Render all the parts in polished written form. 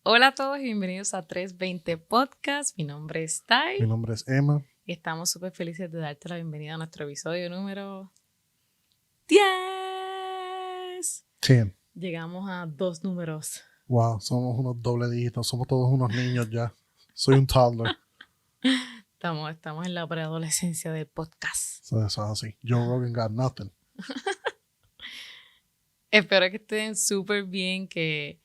Hola a todos y bienvenidos a 320 Podcast. Mi nombre es Tai. Mi nombre es Emma. Y estamos súper felices de darte la bienvenida a nuestro episodio número 10. 10. Llegamos a 2 números. Wow, somos unos doble dígitos. Somos todos unos niños ya. Soy un toddler. Estamos en la preadolescencia del podcast. Eso es así. Joe Rogan got nothing. Espero que estén súper bien, que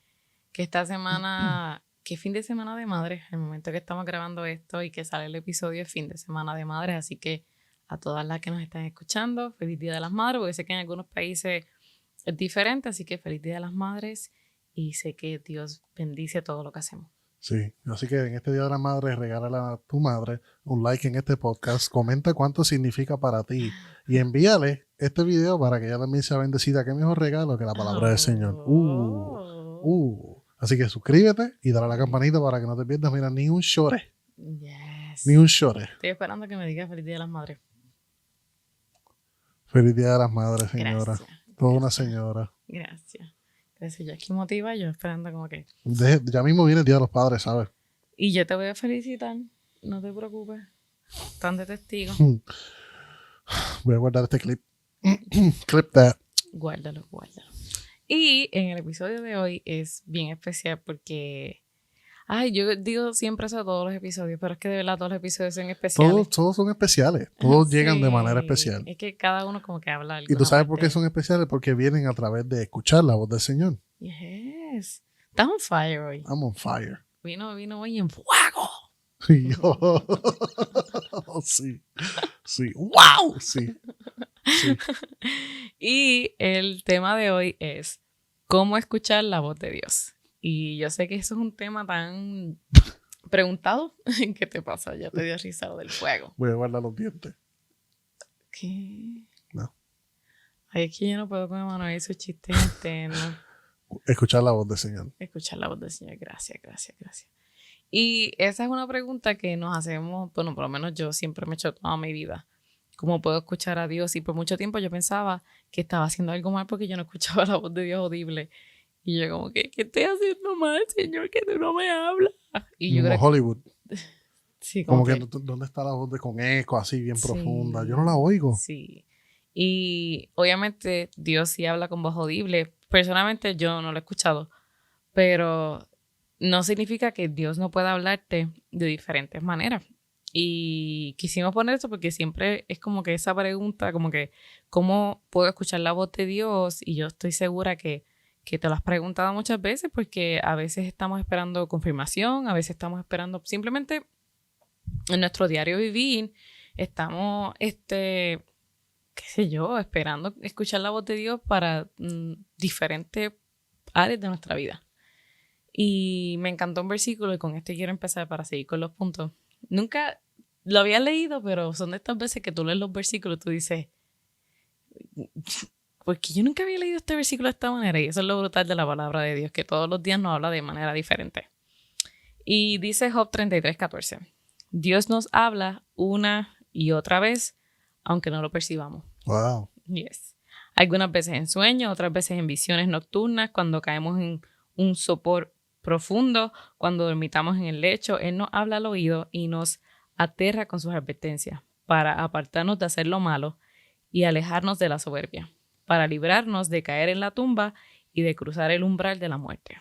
esta semana, que fin de semana de madres, el momento que estamos grabando esto y que sale el episodio es fin de semana de madres, así que a todas las que nos están escuchando, feliz Día de las Madres, porque sé que en algunos países es diferente, así que feliz Día de las Madres y sé que Dios bendice todo lo que hacemos. Sí, así que en este Día de la Madre, regálale a tu madre un like en este podcast, comenta cuánto significa para ti y envíale este video para que ella también sea bendecida. Qué mejor regalo que la palabra del Señor. Así que suscríbete y dale a la campanita para que no te pierdas, mira, ni un shore. Yes. Ni un shore. Estoy esperando que me digas feliz Día de las Madres. Feliz Día de las Madres, señora. Gracias. Toda una señora. Gracias. Yo aquí motiva, yo esperando como que... Ya mismo viene el Día de los Padres, ¿sabes? Y yo te voy a felicitar, no te preocupes. Están de testigo. Voy a guardar este clip. Clip that. Guárdalo. Y en el episodio de hoy es bien especial porque... Ay, yo digo siempre eso a todos los episodios, pero es que de verdad todos los episodios son especiales. Todos son especiales. Todos llegan de manera especial. Es que cada uno como que habla algo. ¿Y tú sabes por qué son especiales? Porque vienen a través de escuchar la voz del Señor. Yes. Estás on fire hoy. I'm on fire. Vino hoy en fuego. Sí. Sí. ¡Wow! Sí. Y el tema de hoy es cómo escuchar la voz de Dios. Y yo sé que eso es un tema tan preguntado. ¿Qué te pasa? Ya te dio risa lo del fuego. Voy a guardar los dientes. ¿Qué? No. Ay, es que yo no puedo con Emanuel esos chistes internos. Escuchar la voz del Señor. Escuchar la voz del Señor. Gracias. Y esa es una pregunta que nos hacemos, bueno, por lo menos yo siempre me he hecho toda mi vida. ¿Cómo puedo escuchar a Dios? Y por mucho tiempo yo pensaba que estaba haciendo algo mal porque yo no escuchaba la voz de Dios audible. Y yo como que, ¿qué estoy haciendo mal, Señor? Que tú no me hablas. Y yo como Hollywood. Sí, como que ¿dónde está la voz con eco así bien profunda? Yo no la oigo. Sí. Y obviamente Dios sí habla con voz audible. Personalmente yo no lo he escuchado. Pero no significa que Dios no pueda hablarte de diferentes maneras. Y quisimos poner esto porque siempre es como que esa pregunta, como que ¿cómo puedo escuchar la voz de Dios? Y yo estoy segura que te lo has preguntado muchas veces porque a veces estamos esperando confirmación, a veces estamos esperando simplemente en nuestro diario vivir, estamos, qué sé yo, esperando escuchar la voz de Dios para diferentes áreas de nuestra vida. Y me encantó un versículo y con este quiero empezar para seguir con los puntos. Nunca lo había leído, pero son de estas veces que tú lees los versículos y tú dices, porque yo nunca había leído este versículo de esta manera. Y eso es lo brutal de la palabra de Dios, que todos los días nos habla de manera diferente. Y dice Job 33:14, Dios nos habla una y otra vez, aunque no lo percibamos. Wow. Yes. Algunas veces en sueños, otras veces en visiones nocturnas, cuando caemos en un sopor profundo, cuando dormitamos en el lecho, Él nos habla al oído y nos aterra con sus advertencias para apartarnos de hacer lo malo y alejarnos de la soberbia, para librarnos de caer en la tumba y de cruzar el umbral de la muerte.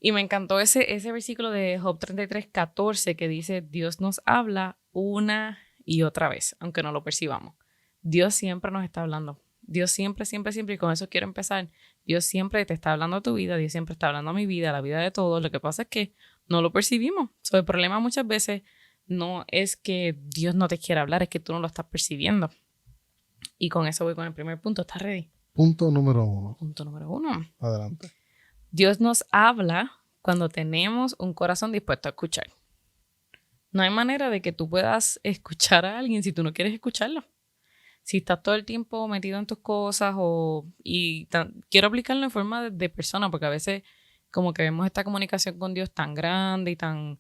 Y me encantó ese versículo de Job 33:14 que dice, Dios nos habla una y otra vez, aunque no lo percibamos. Dios siempre nos está hablando. Dios siempre, y con eso quiero empezar. Dios siempre te está hablando a tu vida, Dios siempre está hablando a mi vida, a la vida de todos. Lo que pasa es que no lo percibimos. El problema muchas veces no es que Dios no te quiera hablar, es que tú no lo estás percibiendo. Y con eso voy con el primer punto. ¿Estás ready? Punto número 1. Punto número 1. Adelante. Dios nos habla cuando tenemos un corazón dispuesto a escuchar. No hay manera de que tú puedas escuchar a alguien si tú no quieres escucharlo. Si estás todo el tiempo metido en tus cosas quiero aplicarlo en forma de persona, porque a veces como que vemos esta comunicación con Dios tan grande y tan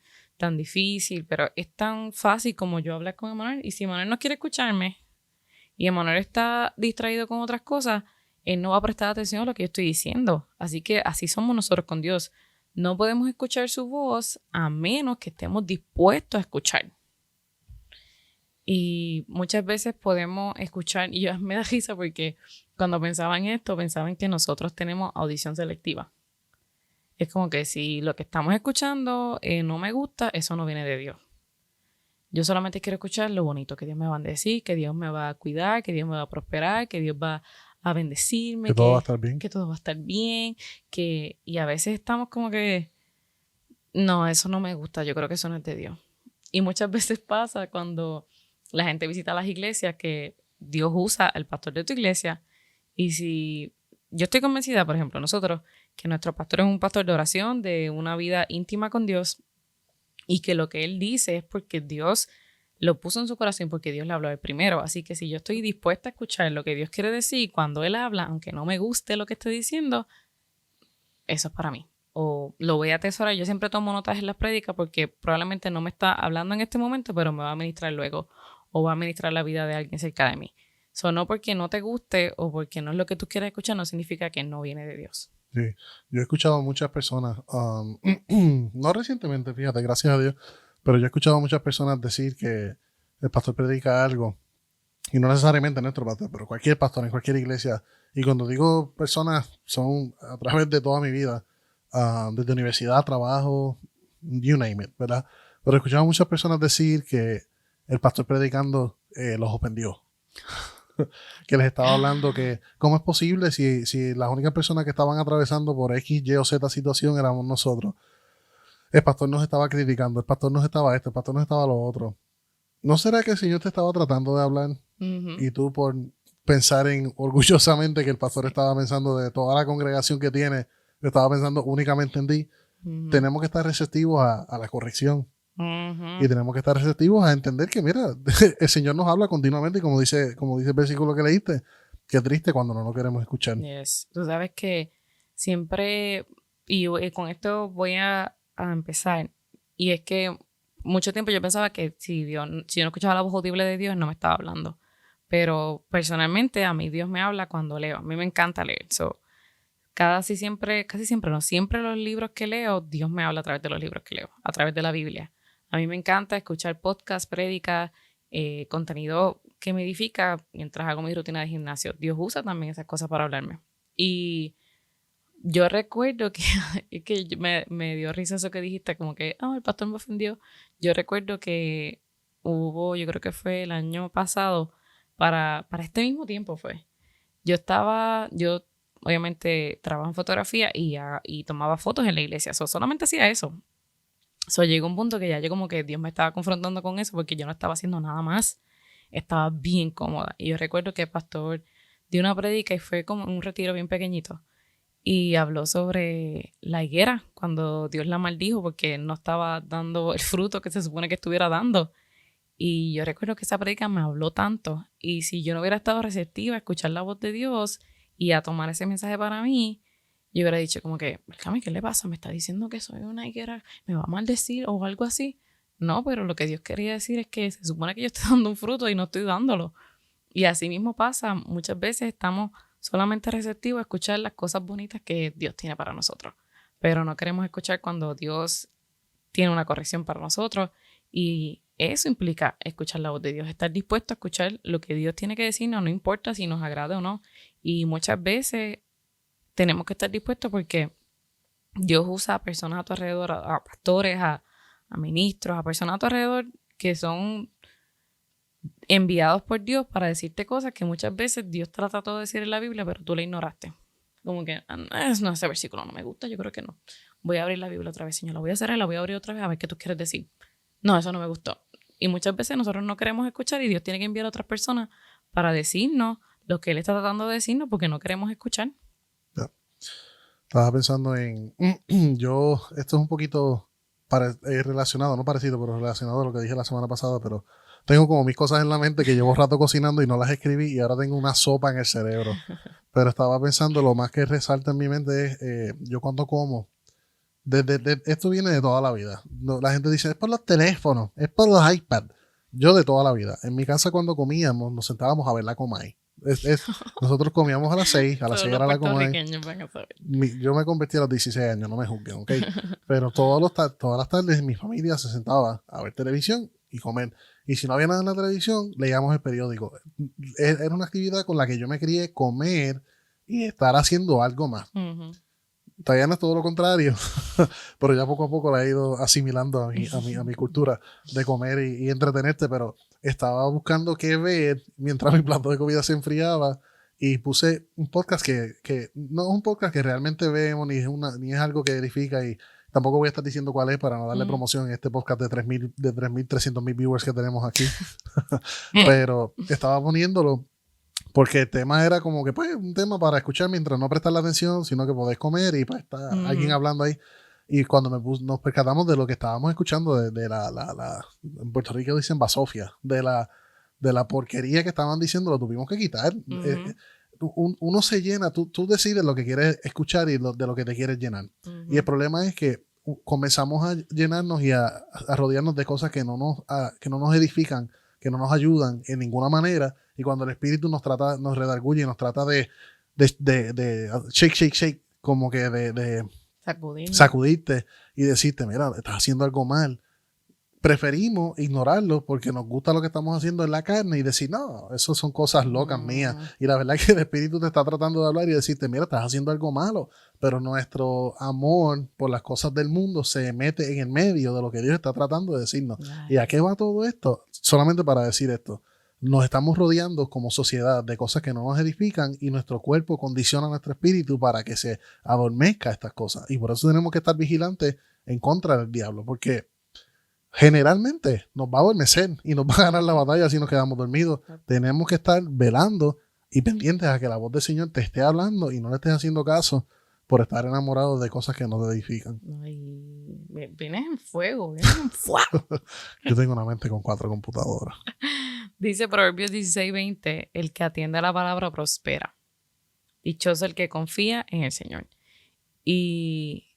difícil, pero es tan fácil como yo hablar con Emanuel. Y si Emanuel no quiere escucharme y Emanuel está distraído con otras cosas, él no va a prestar atención a lo que yo estoy diciendo. Así que así somos nosotros con Dios. no podemos escuchar su voz a menos que estemos dispuestos a escuchar. Y muchas veces podemos escuchar, y yo me da risa porque cuando pensaba en esto, pensaba en que nosotros tenemos audición selectiva. Es como que si lo que estamos escuchando no me gusta, eso no viene de Dios. Yo solamente quiero escuchar lo bonito que Dios me va a decir, que Dios me va a cuidar, que Dios me va a prosperar, que Dios va a bendecirme, Que todo va a estar bien. que todo va a estar bien, y a veces estamos como que, no, eso no me gusta, yo creo que eso no es de Dios. Y muchas veces pasa cuando la gente visita las iglesias que Dios usa al pastor de tu iglesia, y si yo estoy convencida, por ejemplo, nosotros, que nuestro pastor es un pastor de oración, de una vida íntima con Dios, y que lo que él dice es porque Dios lo puso en su corazón, porque Dios le habló de primero. Así que si yo estoy dispuesta a escuchar lo que Dios quiere decir cuando él habla, aunque no me guste lo que esté diciendo, eso es para mí. O lo voy a atesorar. Yo siempre tomo notas en las prédicas porque probablemente no me está hablando en este momento, pero me va a ministrar luego, o va a ministrar la vida de alguien cerca de mí. No porque no te guste o porque no es lo que tú quieras escuchar, no significa que no viene de Dios. Sí, yo he escuchado a muchas personas, no recientemente, fíjate, gracias a Dios, pero yo he escuchado a muchas personas decir que el pastor predica algo, y no necesariamente nuestro pastor, pero cualquier pastor en cualquier iglesia. Y cuando digo personas, son a través de toda mi vida, desde universidad, trabajo, you name it, ¿verdad? Pero he escuchado a muchas personas decir que el pastor predicando los ofendió. Que les estaba hablando que cómo es posible si las únicas personas que estaban atravesando por X, Y o Z situación éramos nosotros. El pastor nos estaba criticando, el pastor nos estaba esto, el pastor nos estaba lo otro. ¿No será que el Señor te estaba tratando de hablar y tú por pensar en orgullosamente que el pastor estaba pensando de toda la congregación que tiene, estaba pensando únicamente en ti? Tenemos que estar receptivos a la corrección. Y tenemos que estar receptivos a entender que, mira, el Señor nos habla continuamente y como dice el versículo que leíste, qué triste cuando no lo queremos escuchar. Yes. Tú sabes que siempre, y con esto voy a empezar, y es que mucho tiempo yo pensaba que si yo no escuchaba la voz audible de Dios, no me estaba hablando. Pero personalmente a mí Dios me habla cuando leo. A mí me encanta leer. Casi siempre los libros que leo, Dios me habla a través de los libros que leo, a través de la Biblia. A mí me encanta escuchar podcasts, prédicas, contenido que me edifica mientras hago mi rutina de gimnasio. Dios usa también esas cosas para hablarme. Y yo recuerdo que, es que me dio risa eso que dijiste, como que, el pastor me ofendió. Yo recuerdo que yo creo que fue el año pasado, para este mismo tiempo fue. Yo obviamente trabajo en fotografía y tomaba fotos en la iglesia. Solamente hacía eso. Llegó un punto que ya yo como que Dios me estaba confrontando con eso porque yo no estaba haciendo nada más. Estaba bien cómoda. Y yo recuerdo que el pastor dio una predica y fue como un retiro bien pequeñito. Y habló sobre la higuera, cuando Dios la maldijo porque no estaba dando el fruto que se supone que estuviera dando. Y yo recuerdo que esa predica me habló tanto. Y si yo no hubiera estado receptiva a escuchar la voz de Dios y a tomar ese mensaje para mí, yo hubiera dicho como que, ¿qué le pasa? ¿Me está diciendo que soy una higuera? ¿Me va a maldecir o algo así? No, pero lo que Dios quería decir es que se supone que yo estoy dando un fruto y no estoy dándolo. Y así mismo pasa. Muchas veces estamos solamente receptivos a escuchar las cosas bonitas que Dios tiene para nosotros. Pero no queremos escuchar cuando Dios tiene una corrección para nosotros. Y eso implica escuchar la voz de Dios, estar dispuesto a escuchar lo que Dios tiene que decirnos, no importa si nos agrade o no. Y muchas veces tenemos que estar dispuestos porque Dios usa a personas a tu alrededor, a pastores, a ministros, a personas a tu alrededor que son enviados por Dios para decirte cosas que muchas veces Dios te trató de decir en la Biblia, pero tú la ignoraste. Como que, no, ese versículo no me gusta, yo creo que no. Voy a abrir la Biblia otra vez, Señor, la voy a cerrar, la voy a abrir otra vez a ver qué tú quieres decir. No, eso no me gustó. Y muchas veces nosotros no queremos escuchar y Dios tiene que enviar a otras personas para decirnos lo que Él está tratando de decirnos porque no queremos escuchar. Estaba pensando en, esto es un poquito relacionado, no parecido, pero relacionado a lo que dije la semana pasada, pero tengo como mis cosas en la mente que llevo rato cocinando y no las escribí y ahora tengo una sopa en el cerebro. Pero estaba pensando, lo más que resalta en mi mente es, yo cuando como, esto viene de toda la vida. La gente dice, es por los teléfonos, es por los iPads. Yo de toda la vida. En mi casa cuando comíamos, nos sentábamos a ver la Comay. Nosotros comíamos a las 6, a las 6 era la comida. Yo me convertí a los 16 años, no me juzguen, ¿ok? Pero todas las tardes mi familia se sentaba a ver televisión y comer. Y si no había nada en la televisión, leíamos el periódico. Era una actividad con la que yo me crié, comer y estar haciendo algo más. Uh-huh. Todavía no es todo lo contrario, pero ya poco a poco la he ido asimilando a mi cultura de comer y entretenerte, pero estaba buscando qué ver mientras mi plato de comida se enfriaba y puse un podcast que no es un podcast que realmente vemos, ni es algo que edifica, y tampoco voy a estar diciendo cuál es para no darle promoción en este podcast de 3.300.000 viewers que tenemos aquí. Pero estaba poniéndolo porque el tema era como que, pues, un tema para escuchar mientras no prestar la atención, sino que podés comer y pues está alguien hablando ahí. Y cuando nos percatamos de lo que estábamos escuchando, de en Puerto Rico dicen basofia, de la porquería que estaban diciendo, lo tuvimos que quitar. Uno se llena, tú decides lo que quieres escuchar y de lo que te quieres llenar. Y el problema es que comenzamos a llenarnos y a rodearnos de cosas que no nos edifican, que no nos ayudan en ninguna manera. Y cuando el espíritu nos redarguye y nos trata de shake, como que de sacudirte y decirte, mira, estás haciendo algo mal. Preferimos ignorarlo porque nos gusta lo que estamos haciendo en la carne y decir, no, eso son cosas locas mías. Y la verdad es que el espíritu te está tratando de hablar y decirte, mira, estás haciendo algo malo. Pero nuestro amor por las cosas del mundo se mete en el medio de lo que Dios está tratando de decirnos. ¿Y a qué va todo esto? Solamente para decir esto. Nos estamos rodeando como sociedad de cosas que no nos edifican y nuestro cuerpo condiciona nuestro espíritu para que se adormezca estas cosas. Y por eso tenemos que estar vigilantes en contra del diablo, porque generalmente nos va a adormecer y nos va a ganar la batalla si nos quedamos dormidos. Tenemos que estar velando y pendientes a que la voz del Señor te esté hablando y no le estés haciendo caso por estar enamorado de cosas que no te edifican. Ay, vienes en fuego, vienes en fuego. Yo tengo una mente con 4 computadoras. Dice Proverbios 16:20, el que atiende a la palabra prospera. Dichoso el que confía en el Señor. Y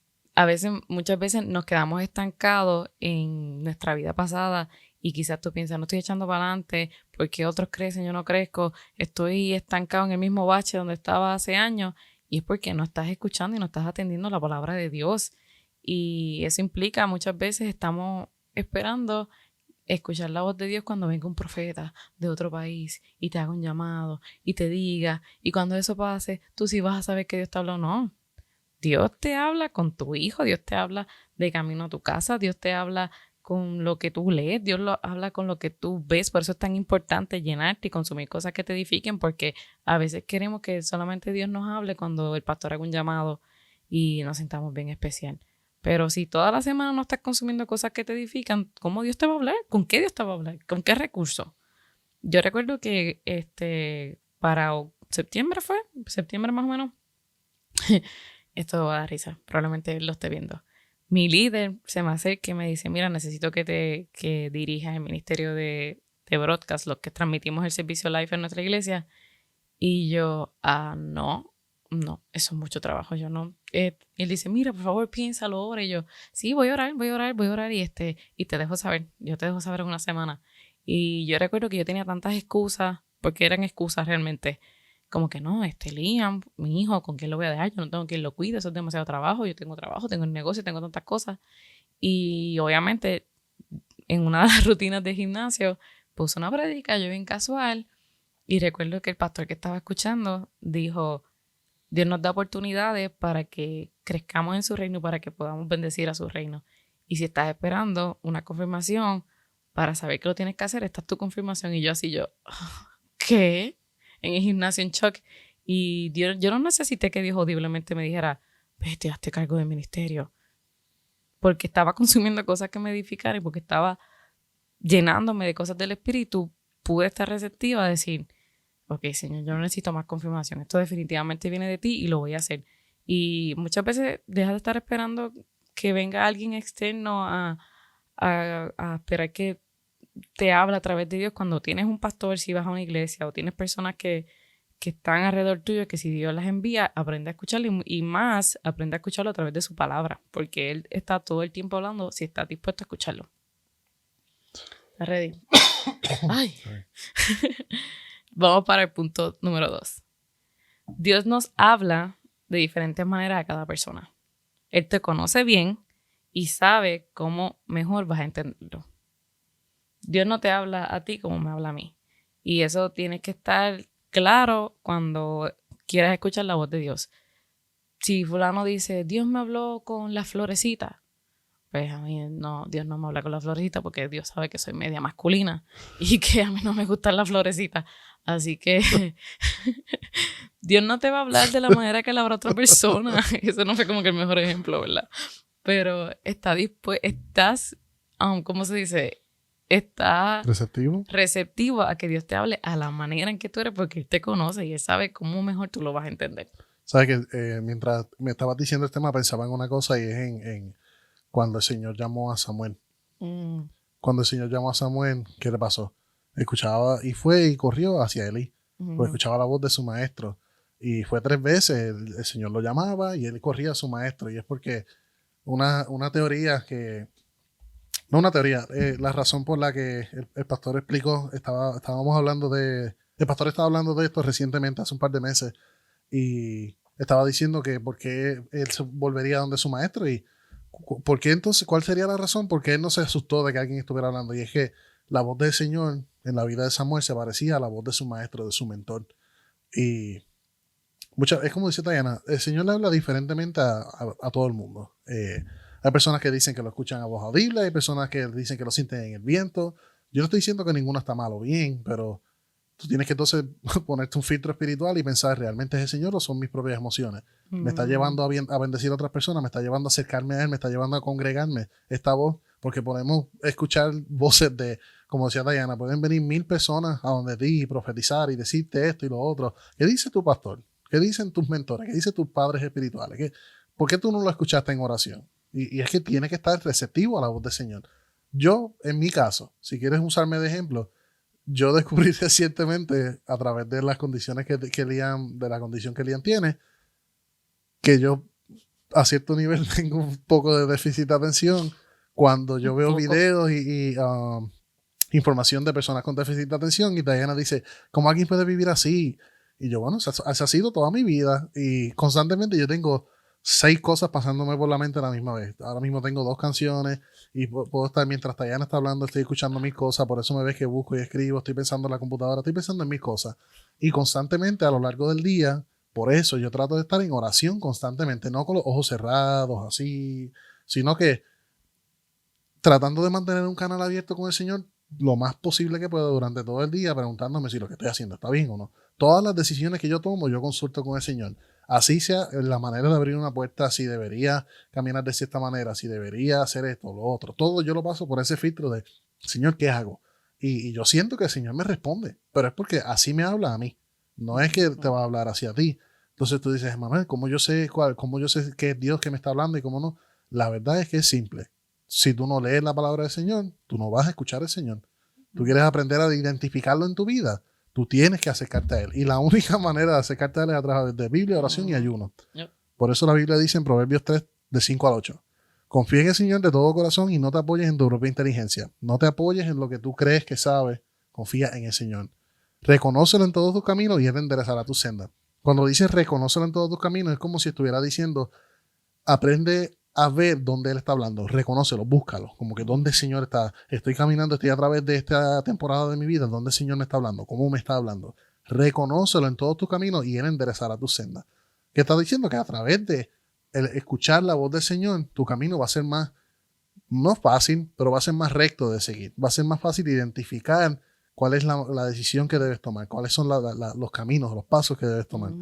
muchas veces nos quedamos estancados en nuestra vida pasada y quizás tú piensas, no estoy echando para adelante porque otros crecen, yo no crezco, estoy estancado en el mismo bache donde estaba hace años, y es porque no estás escuchando y no estás atendiendo la palabra de Dios. Y eso implica muchas veces estamos esperando escuchar la voz de Dios cuando venga un profeta de otro país y te haga un llamado y te diga, y cuando eso pase, tú sí vas a saber que Dios te habló o no. Dios te habla con tu hijo, Dios te habla de camino a tu casa, Dios te habla con lo que tú lees, Dios habla con lo que tú ves. Por eso es tan importante llenarte y consumir cosas que te edifiquen, porque a veces queremos que solamente Dios nos hable cuando el pastor haga un llamado y nos sintamos bien especial. Pero si toda la semana no estás consumiendo cosas que te edifican, ¿cómo Dios te va a hablar? ¿Con qué Dios te va a hablar? ¿Con qué recursos? Yo recuerdo que para septiembre más o menos, esto va a dar risa, probablemente lo esté viendo. Mi líder se me acerca y me dice, mira, necesito que dirijas el ministerio de broadcast, los que transmitimos el servicio live en nuestra iglesia. Y yo, no, eso es mucho trabajo, yo no. Él dice, mira, por favor, piénsalo, ora. Y yo, sí, voy a orar y te dejo saber, yo te dejo saber en una semana. Y yo recuerdo que yo tenía tantas excusas, porque eran excusas realmente, como que no, Liam, mi hijo, ¿con quién lo voy a dejar? Yo no tengo quien lo cuide, eso es demasiado trabajo, yo tengo trabajo, tengo el negocio, tengo tantas cosas. Y obviamente, en una de las rutinas de gimnasio, puse una prédica, yo bien casual, y recuerdo que el pastor que estaba escuchando dijo, Dios nos da oportunidades para que crezcamos en su reino, para que podamos bendecir a su reino. Y si estás esperando una confirmación para saber que lo tienes que hacer, esta es tu confirmación. Y yo ¿qué? En el gimnasio en shock. Y yo no necesité que Dios audiblemente me dijera, vete, hazte cargo del ministerio. Porque estaba consumiendo cosas que me edificaran y porque estaba llenándome de cosas del espíritu, pude estar receptiva a decir, ok, Señor, yo no necesito más confirmación. Esto definitivamente viene de ti y lo voy a hacer. Y muchas veces dejas de estar esperando que venga alguien externo a esperar que te hable a través de Dios. Cuando tienes un pastor, si vas a una iglesia o tienes personas que están alrededor tuyo, que si Dios las envía, aprende a escucharlo y más, aprende a escucharlo a través de su palabra, porque Él está todo el tiempo hablando si estás dispuesto a escucharlo. ¿Estás ready? Ay. Vamos para el punto número 2. Dios nos habla de diferentes maneras a cada persona. Él te conoce bien y sabe cómo mejor vas a entenderlo. Dios no te habla a ti como me habla a mí. Y eso tiene que estar claro cuando quieras escuchar la voz de Dios. Si fulano dice, Dios me habló con la florecita, pues a mí no, Dios no me habla con la florecita porque Dios sabe que soy media masculina y que a mí no me gustan las florecitas. Así que Dios no te va a hablar de la manera que la habla otra persona. Eso no fue como que el mejor ejemplo, ¿verdad? Pero estás, ¿cómo se dice? Está receptivo a que Dios te hable a la manera en que tú eres porque Él te conoce y Él sabe cómo mejor tú lo vas a entender. Sabes que mientras me estabas diciendo el tema pensaba en una cosa y es en cuando el Señor llamó a Samuel. Cuando el Señor llamó a Samuel, ¿qué le pasó? Escuchaba y fue y corrió hacia Elí. Pues escuchaba la voz de su maestro. Y fue 3 veces, el Señor lo llamaba y él corría a su maestro. Y es porque una teoría que... No una teoría, la razón por la que el pastor explicó, estábamos hablando de... El pastor estaba hablando de esto recientemente, hace un par de meses. Y estaba diciendo que por qué él se volvería donde su maestro y ¿por qué entonces? ¿Cuál sería la razón? Porque él no se asustó de que alguien estuviera hablando. Y es que la voz del Señor en la vida de Samuel se parecía a la voz de su maestro, de su mentor. Y es como dice Diana, el Señor le habla diferentemente a todo el mundo. Hay personas que dicen que lo escuchan a voz audible, hay personas que dicen que lo sienten en el viento. Yo no estoy diciendo que ninguno está mal o bien, pero tú tienes que entonces ponerte un filtro espiritual y pensar, ¿realmente es el Señor o son mis propias emociones? Me está llevando a bendecir a otras personas, me está llevando a acercarme a Él, me está llevando a congregarme esta voz, porque podemos escuchar voces de, como decía Diana, pueden venir 1000 personas a donde ti y profetizar y decirte esto y lo otro. ¿Qué dice tu pastor? ¿Qué dicen tus mentores? ¿Qué dicen tus padres espirituales? ¿Por qué tú no lo escuchaste en oración? Y es que tiene que estar receptivo a la voz del Señor. Yo, en mi caso, si quieres usarme de ejemplo, yo descubrí recientemente, a través de las condiciones de la condición que Liam tiene, que yo a cierto nivel tengo un poco de déficit de atención cuando yo veo videos y información de personas con déficit de atención y Diana dice, ¿cómo alguien puede vivir así? Y yo, bueno, esa ha sido toda mi vida y constantemente yo tengo 6 cosas pasándome por la mente a la misma vez. Ahora mismo tengo 2 canciones y puedo estar, mientras Diana está hablando, estoy escuchando mis cosas, por eso me ves que busco y escribo, estoy pensando en la computadora, estoy pensando en mis cosas. Y constantemente a lo largo del día, por eso yo trato de estar en oración constantemente, no con los ojos cerrados, así, sino que tratando de mantener un canal abierto con el Señor lo más posible que pueda durante todo el día, preguntándome si lo que estoy haciendo está bien o no. Todas las decisiones que yo tomo, yo consulto con el Señor. Así sea la manera de abrir una puerta, si debería caminar de cierta manera, si debería hacer esto o lo otro. Todo yo lo paso por ese filtro de, Señor, ¿qué hago? Y yo siento que el Señor me responde, pero es porque así me habla a mí. No es que te va a hablar hacia ti. Entonces tú dices, Manuel, ¿cómo yo sé que es Dios que me está hablando y cómo no? La verdad es que es simple. Si tú no lees la palabra del Señor, tú no vas a escuchar al Señor. Tú quieres aprender a identificarlo en tu vida, tú tienes que acercarte a Él. Y la única manera de acercarte a Él es a través de Biblia, oración y ayuno. Por eso la Biblia dice en Proverbios 3, de 5 al 8. Confía en el Señor de todo corazón y no te apoyes en tu propia inteligencia. No te apoyes en lo que tú crees que sabes. Confía en el Señor. Reconócelo en todos tus caminos y Él enderezará tus sendas. Cuando dices reconócelo en todos tus caminos, es como si estuviera diciendo, aprende a ver dónde Él está hablando, reconócelo, búscalo, como que dónde el Señor está, estoy caminando, estoy a través de esta temporada de mi vida, dónde el Señor me está hablando, cómo me está hablando, reconócelo en todos tus caminos y Él enderezará tu senda. ¿Qué está diciendo? Que a través de escuchar la voz del Señor, tu camino va a ser más, no fácil, pero va a ser más recto de seguir, va a ser más fácil identificar cuál es la decisión que debes tomar, cuáles son los caminos, los pasos que debes tomar.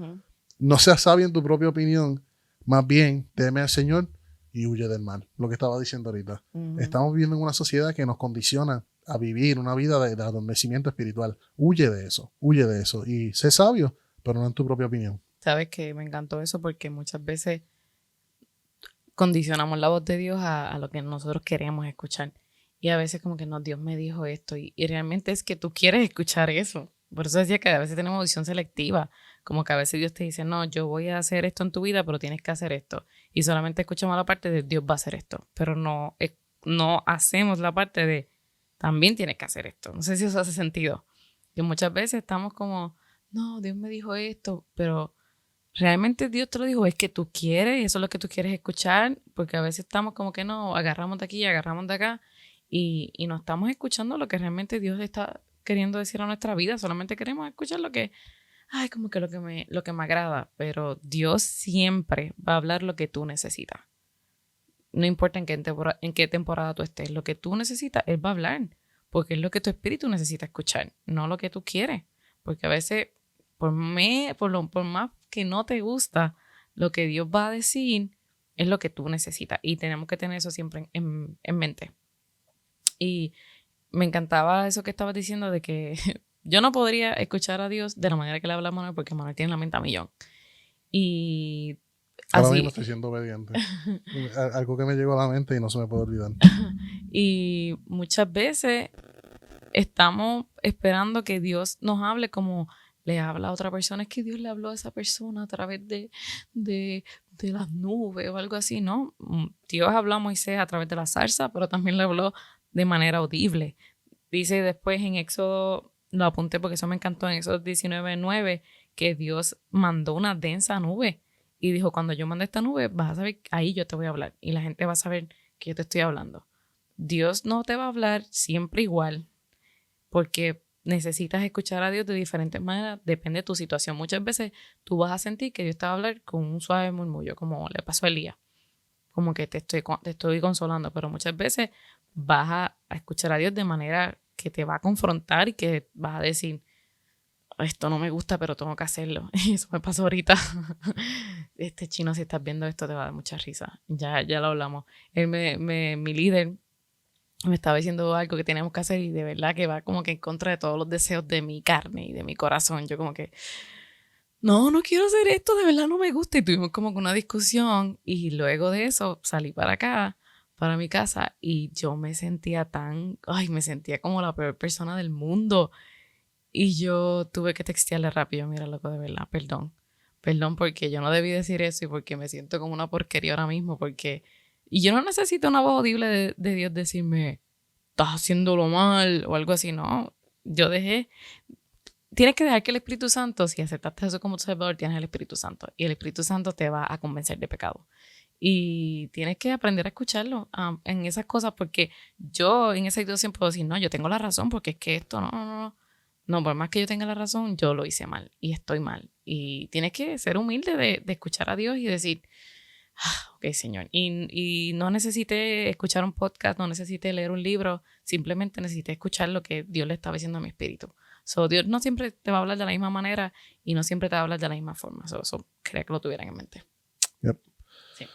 No seas sabio en tu propia opinión, más bien teme al Señor y huye del mal, lo que estaba diciendo ahorita. Estamos viviendo en una sociedad que nos condiciona a vivir una vida de adormecimiento espiritual. Huye de eso y sé sabio, pero no en tu propia opinión. Sabes que me encantó eso porque muchas veces condicionamos la voz de Dios a lo que nosotros queremos escuchar y a veces como que no, Dios me dijo esto y realmente es que tú quieres escuchar eso. Por eso decía que a veces tenemos audición selectiva, como que a veces Dios te dice, no, yo voy a hacer esto en tu vida, pero tienes que hacer esto. Y solamente escuchamos la parte de Dios va a hacer esto, pero no hacemos la parte de también tienes que hacer esto. No sé si eso hace sentido. Que muchas veces estamos como, no, Dios me dijo esto, pero realmente Dios te lo dijo, es que tú quieres, y eso es lo que tú quieres escuchar, porque a veces estamos como que no, agarramos de aquí, agarramos de acá, y no estamos escuchando lo que realmente Dios está queriendo decir a nuestra vida, solamente queremos escuchar lo que, ay, como que lo que me agrada, pero Dios siempre va a hablar lo que tú necesitas. No importa en qué temporada tú estés, lo que tú necesitas, Él va a hablar, porque es lo que tu espíritu necesita escuchar, no lo que tú quieres, porque a veces, por más que no te gusta, lo que Dios va a decir es lo que tú necesitas, y tenemos que tener eso siempre en mente. Y me encantaba eso que estabas diciendo de que yo no podría escuchar a Dios de la manera que le habla a Manuel, porque Manuel tiene la mente a millón. Y Ahora mismo así, estoy siendo obediente. Algo que me llegó a la mente y no se me puede olvidar. y muchas veces estamos esperando que Dios nos hable como le habla a otra persona. Es que Dios le habló a esa persona a través de las nubes o algo así, ¿no? Dios habló a Moisés a través de la zarza, pero también le habló de manera audible. Dice después en Éxodo, lo apunté porque eso me encantó, en Éxodo 19:9, que Dios mandó una densa nube y dijo, cuando yo mande esta nube, vas a saber, ahí yo te voy a hablar y la gente va a saber que yo te estoy hablando. Dios no te va a hablar siempre igual, porque necesitas escuchar a Dios de diferentes maneras, depende de tu situación. Muchas veces tú vas a sentir que Dios te va a hablar con un suave murmullo, como le pasó a Elías, como que te estoy consolando, pero muchas veces vas a escuchar a Dios de manera que te va a confrontar y que vas a decir, esto no me gusta, pero tengo que hacerlo. Y eso me pasó ahorita. Este chino, si estás viendo esto, te va a dar mucha risa. Ya lo hablamos. Mi líder me estaba diciendo algo que teníamos que hacer y de verdad que va como que en contra de todos los deseos de mi carne y de mi corazón. Yo como que, no quiero hacer esto, de verdad no me gusta. Y tuvimos como que una discusión y luego de eso salí para acá, para mi casa, y yo me sentía me sentía como la peor persona del mundo. Y yo tuve que textearle rápido, mira, loco, de verdad, perdón porque yo no debí decir eso y porque me siento como una porquería ahora mismo, porque... Y yo no necesito una voz audible de Dios decirme, estás haciéndolo mal o algo así, no. Yo dejé... Tienes que dejar que el Espíritu Santo, si aceptaste eso como tu Salvador, tienes el Espíritu Santo. Y el Espíritu Santo te va a convencer de pecado. Y tienes que aprender a escucharlo en esas cosas, porque yo en esa situación puedo decir, no, yo tengo la razón, porque es que esto no. No, por más que yo tenga la razón, yo lo hice mal y estoy mal. Y tienes que ser humilde de escuchar a Dios y decir, ok, Señor. Y no necesité escuchar un podcast, no necesité leer un libro, simplemente necesité escuchar lo que Dios le estaba diciendo a mi espíritu. Dios no siempre te va a hablar de la misma manera y no siempre te va a hablar de la misma forma. Quería que lo tuvieran en mente. Yep. Sí.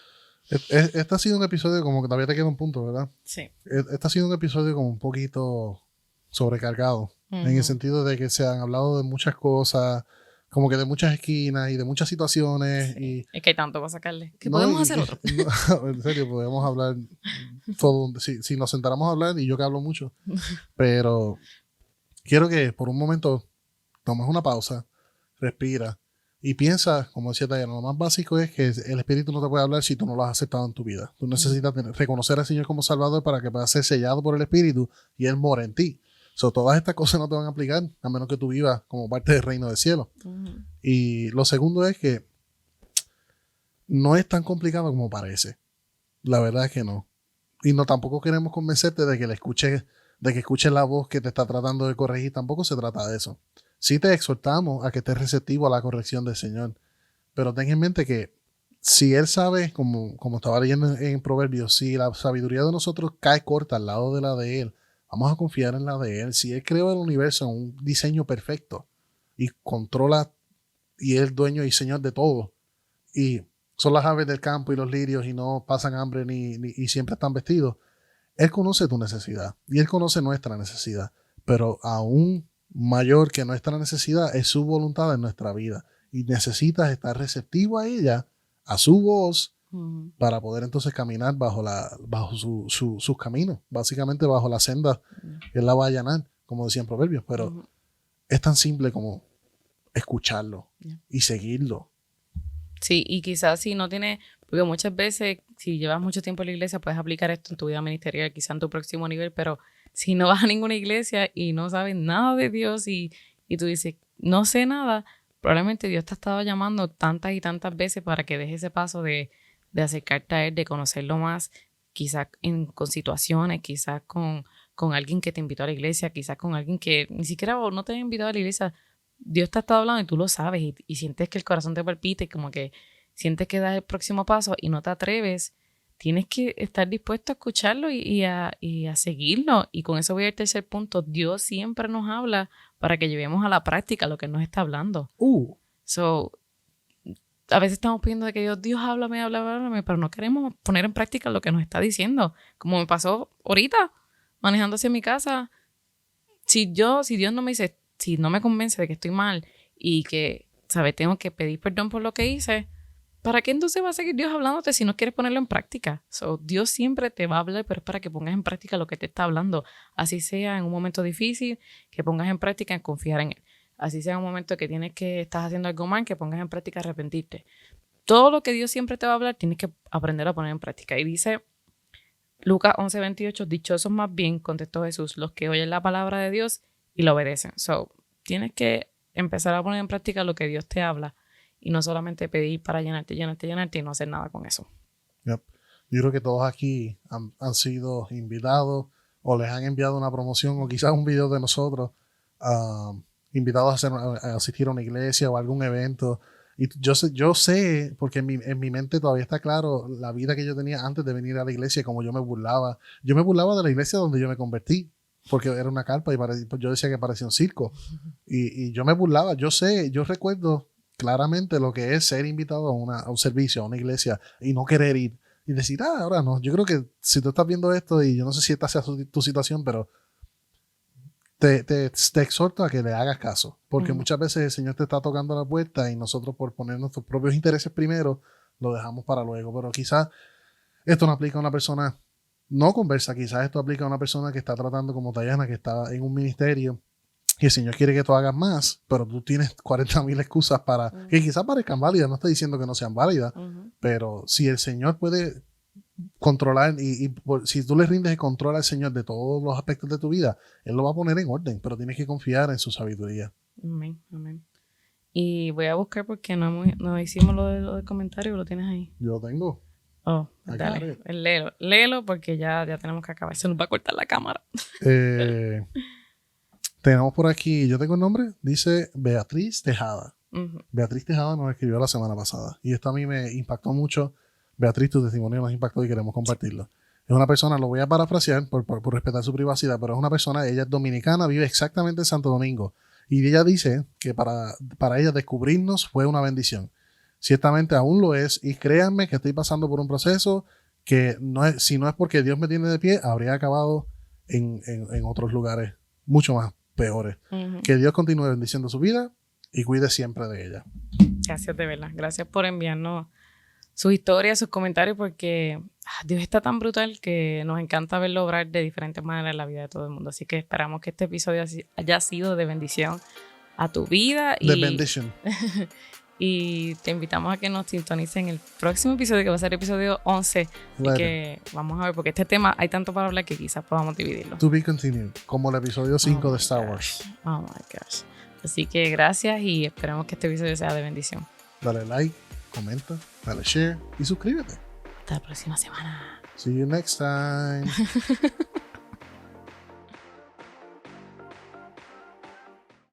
Este ha sido un episodio como que todavía te queda un punto, ¿verdad? Sí. Este ha sido un episodio como un poquito sobrecargado, en el sentido de que se han hablado de muchas cosas, como que de muchas esquinas y de muchas situaciones. Sí. Y, es que hay tanto para sacarle. Que no, podemos hacer otro. No, en serio, podemos hablar todo. Si nos sentáramos a hablar, y yo que hablo mucho, pero quiero que por un momento tomes una pausa, respira y piensa, como decía Diana, lo más básico es que el Espíritu no te puede hablar si tú no lo has aceptado en tu vida. Tú necesitas reconocer al Señor como Salvador para que puedas ser sellado por el Espíritu y Él mora en ti. Todas estas cosas no te van a aplicar a menos que tú vivas como parte del reino del cielo. Y lo segundo es que no es tan complicado como parece. La verdad es que no. Y no tampoco queremos convencerte de que escuches la voz que te está tratando de corregir. Tampoco se trata de eso. Sí te exhortamos a que estés receptivo a la corrección del Señor. Pero ten en mente que si Él sabe, como estaba leyendo en Proverbios, si la sabiduría de nosotros cae corta al lado de la de Él, vamos a confiar en la de Él. Si Él creó el universo en un diseño perfecto y controla y es el dueño y señor de todo, y son las aves del campo y los lirios y no pasan hambre y siempre están vestidos, Él conoce tu necesidad y Él conoce nuestra necesidad, pero aún mayor que nuestra necesidad es su voluntad en nuestra vida y necesitas estar receptivo a ella, a su voz, para poder entonces caminar bajo sus caminos, básicamente bajo la senda que Él la va a allanar, como decían Proverbios, pero es tan simple como escucharlo y seguirlo. Sí, y quizás si no tienes, porque muchas veces si llevas mucho tiempo en la iglesia puedes aplicar esto en tu vida ministerial, quizás en tu próximo nivel, pero si no vas a ninguna iglesia y no sabes nada de Dios y y tú dices, no sé nada, probablemente Dios te ha estado llamando tantas y tantas veces para que dejes ese paso de acercarte a Él, de conocerlo más, quizás con situaciones, quizás con alguien que te invitó a la iglesia, quizás con alguien que ni siquiera no te ha invitado a la iglesia. Dios te ha estado hablando y tú lo sabes y sientes que el corazón te palpita y como que sientes que das el próximo paso y no te atreves. Tienes que estar dispuesto a escucharlo y a seguirlo. Y con eso voy al tercer punto. Dios siempre nos habla para que llevemos a la práctica lo que Él nos está hablando. So, a veces estamos pidiendo de que Dios háblame, háblame, pero no queremos poner en práctica lo que nos está diciendo. Como me pasó ahorita, manejando hacia mi casa. Si Dios no me dice, si no me convence de que estoy mal y que, ¿sabes? Tengo que pedir perdón por lo que hice, ¿para qué entonces va a seguir Dios hablándote si no quieres ponerlo en práctica? So, Dios siempre te va a hablar, pero es para que pongas en práctica lo que te está hablando. Así sea en un momento difícil, que pongas en práctica en confiar en Él. Así sea en un momento que estás haciendo algo mal, que pongas en práctica arrepentirte. Todo lo que Dios siempre te va a hablar, tienes que aprender a poner en práctica. Y dice Lucas 11:28, dichosos más bien, contestó Jesús, los que oyen la palabra de Dios y la obedecen. So, tienes que empezar a poner en práctica lo que Dios te habla y no solamente pedir para llenarte y no hacer nada con eso. Yep. Yo creo que todos aquí han sido invitados o les han enviado una promoción o quizás un video de nosotros invitados a asistir a una iglesia o a algún evento. Y yo sé, porque en mi mente todavía está claro la vida que yo tenía antes de venir a la iglesia, como yo me burlaba. Yo me burlaba de la iglesia donde yo me convertí, porque era una carpa y yo decía que parecía un circo. Y yo me burlaba. Yo recuerdo claramente lo que es ser invitado a un servicio, a una iglesia, y no querer ir. Y decir, ahora no. Yo creo que si tú estás viendo esto, y yo no sé si esta sea tu situación, pero te exhorto a que le hagas caso. Porque muchas veces el Señor te está tocando la puerta y nosotros por poner nuestros propios intereses primero, lo dejamos para luego. Pero quizás esto no aplica a una persona no conversa. Quizás esto aplica a una persona que está tratando como Dayana, que está en un ministerio y el Señor quiere que tú hagas más, pero tú tienes 40,000 excusas que quizás parezcan válidas. No estoy diciendo que no sean válidas, pero si el Señor puede controlar si tú le rindes el control al Señor de todos los aspectos de tu vida, Él lo va a poner en orden, pero tienes que confiar en su sabiduría. Amén, amén. Y voy a buscar porque no hicimos lo del comentario. ¿Lo tienes ahí? Yo lo tengo. Oh, dale, léelo porque ya tenemos que acabar. Se nos va a cortar la cámara. Tenemos por aquí, yo tengo el nombre, dice Beatriz Tejada. Beatriz Tejada nos escribió la semana pasada y esto a mí me impactó mucho. Beatriz, tu testimonio nos impactó y queremos compartirlo. Es una persona, lo voy a parafrasear por respetar su privacidad, pero es una persona, ella es dominicana, vive exactamente en Santo Domingo. Y ella dice que para ella descubrirnos fue una bendición. Ciertamente aún lo es. Y créanme que estoy pasando por un proceso que si no es porque Dios me tiene de pie, habría acabado en otros lugares mucho más peores. Que Dios continúe bendiciendo su vida y cuide siempre de ella. Gracias, de verdad. Gracias por enviarnos sus historias, sus comentarios, porque Dios está tan brutal que nos encanta verlo obrar de diferentes maneras en la vida de todo el mundo. Así que esperamos que este episodio haya sido de bendición a tu vida. De bendición. Y te invitamos a que nos sintonicen en el próximo episodio, que va a ser el episodio 11. Bueno. Y que vamos a ver, porque este tema hay tanto para hablar que quizás podamos dividirlo. To be continued, como el episodio 5 de Star Wars. Oh my gosh. Así que gracias y esperamos que este episodio sea de bendición. Dale like, comenta, dale share y suscríbete. Hasta la próxima semana. See you next time.